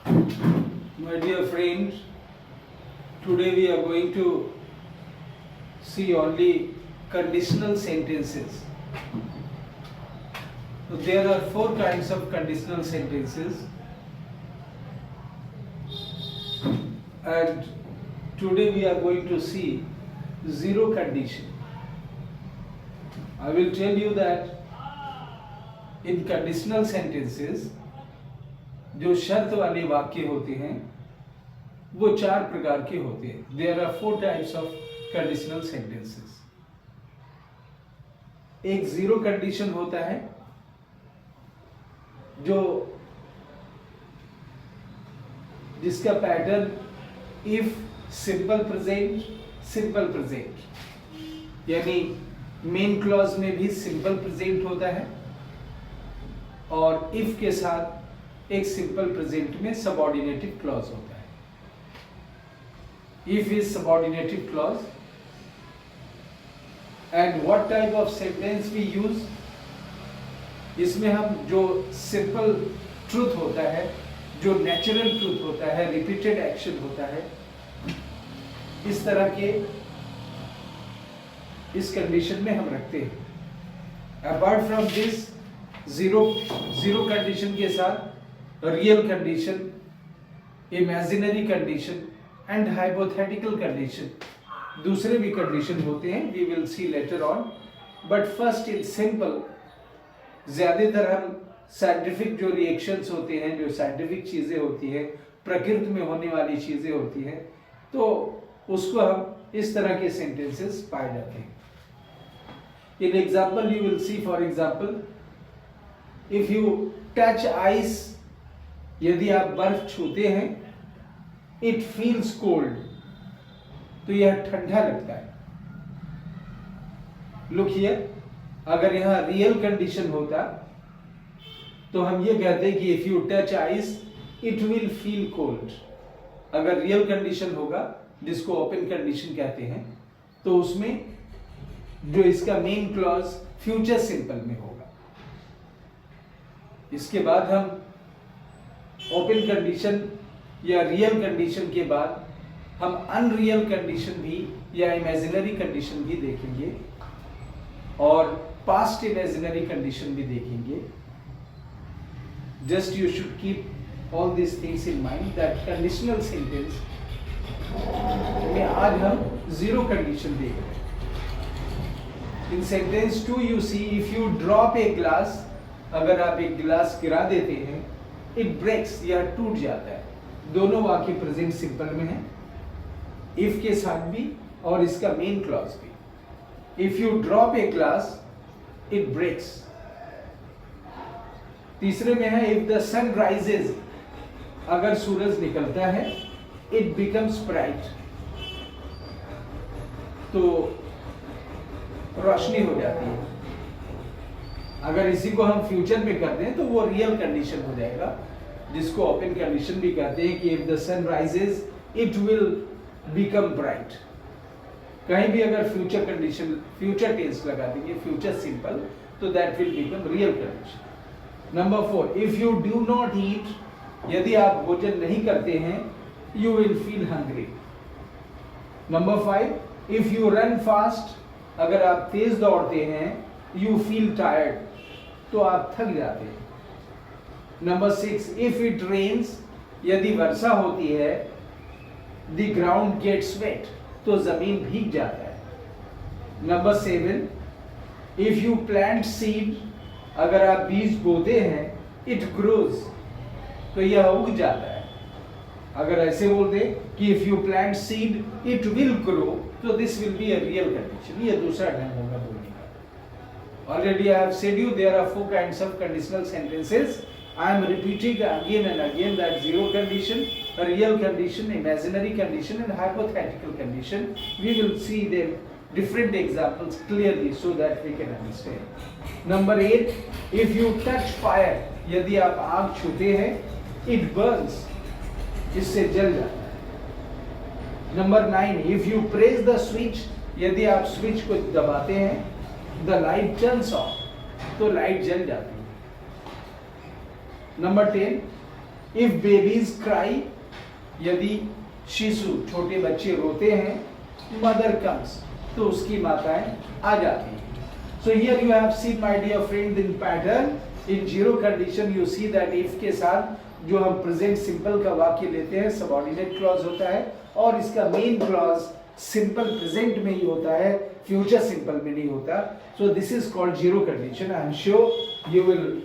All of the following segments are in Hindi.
My dear friends, today we are going to see only conditional sentences. So there are four kinds of conditional sentences, and today we are going to see zero condition. I will tell you that in conditional sentences जो शर्त वाले वाक्य होते हैं वो चार प्रकार के होते हैं. There are four types of conditional sentences. एक जीरो कंडीशन होता है जो जिसका पैटर्न इफ सिंपल प्रेजेंट यानी मेन क्लॉज में भी सिंपल प्रेजेंट होता है और इफ के साथ एक सिंपल प्रेजेंट में सबऑर्डिनेटिव क्लॉज होता है. If is subordinative clause. And what type of sentence we use. इसमें हम जो सिंपल ट्रूथ होता है, जो नेचुरल ट्रूथ होता है, रिपीटेड एक्शन होता है, इस तरह के इस कंडीशन में हम रखते हैं. Apart from this zero condition के साथ real condition, imaginary condition and hypothetical condition दूसरे भी कंडीशन होते हैं. We will see later on. But first in simple ज्यादातर हम साइंटिफिक जो रिएक्शंस होते हैं, जो साइंटिफिक चीजें होती है, प्रकृति में होने वाली चीजें होती हैं, तो उसको हम इस तरह के सेंटेंसेस पाए जाते हैं. In example you will see, for example, if you touch ice, यदि आप बर्फ छूते हैं, इट फील्स कोल्ड, तो यह ठंडा लगता है. Look here. अगर यहां रियल कंडीशन होता तो हम ये कहते हैं कि if you touch ice it will feel cold. अगर रियल कंडीशन होगा, जिसको ओपन कंडीशन कहते हैं, तो उसमें जो इसका मेन क्लॉज फ्यूचर सिंपल में होगा. इसके बाद हम ओपन कंडीशन या रियल कंडीशन के बाद हम अनरियल कंडीशन भी या इमेजिनरी कंडीशन भी देखेंगे और पास्ट इमेजिनरी कंडीशन भी देखेंगे. Just you should keep all this things in mind that conditional sentence में आज हम जीरो कंडीशन देख रहे हैं. In sentence 2 you see, if you drop a glass, अगर आप एक गिलास गिरा देते हैं, इट ब्रेक्स, यह टूट जाता है. दोनों वाक्य प्रेजेंट सिंपल में है, इफ के साथ भी और इसका मेन क्लॉज भी. If you drop a glass it breaks. तीसरे में है इफ द सन राइजेज, अगर सूरज निकलता है, इट बिकम्स ब्राइट, तो रोशनी हो जाती है. अगर इसी को हम फ्यूचर में करते हैं तो वो रियल कंडीशन हो जाएगा, जिसको ओपन कंडीशन भी कहते हैं कि if the sun rises it will become bright. कहीं भी अगर फ्यूचर कंडीशन, फ्यूचर टेंस लगा देंगे, फ्यूचर सिंपल, तो that will become real condition. Number 4, if you do not eat, यदि आप भोजन नहीं करते हैं, you will feel hungry. Number 5, if you run fast, अगर आप तेज दौड़ते हैं, यू फील टायर्ड, तो आप थक जाते हैं. नंबर 6, इफ इट रेन्स, यदि वर्षा होती है, द ग्राउंड गेट्स वेट, तो जमीन भीग जाता है. Number 7, if you plant seed, अगर आप बीज बोते हैं, इट ग्रोज, तो यह उग जाता है. अगर ऐसे बोल दे कि if you plant seed it will grow, तो this will be a real condition. ये दूसरा ढंग होगा बोलने का. Already I have said you there are 4 kinds of conditional sentences. I am repeating again and again that zero condition, a real condition, imaginary condition and hypothetical condition. We will see them different examples clearly so that we can understand. Number 8, if you touch fire, यदि आप आग छूते हैं, it burns, इससे जल जाता है. Number 9, if you press the switch, यदि आप स्विच को दबाते हैं, the light turns off, तो लाइट जल जाती है. Number 10, इफ बेबीज क्राई, यदि शिशु छोटे बच्चे रोते हैं, मदर कम्स, तो उसकी माताएं आ जाती हैं. So here you have seen, my dear friend, in pattern. In zero condition you see that if के साथ जो हम present simple का वाक्य लेते हैं subordinate clause होता है, और इसका main clause simple present में ही होता है, future simple में नहीं होता. So this is called zero condition. I am sure you will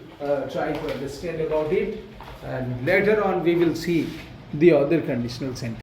try to understand about it, and later on we will see the other conditional sentence.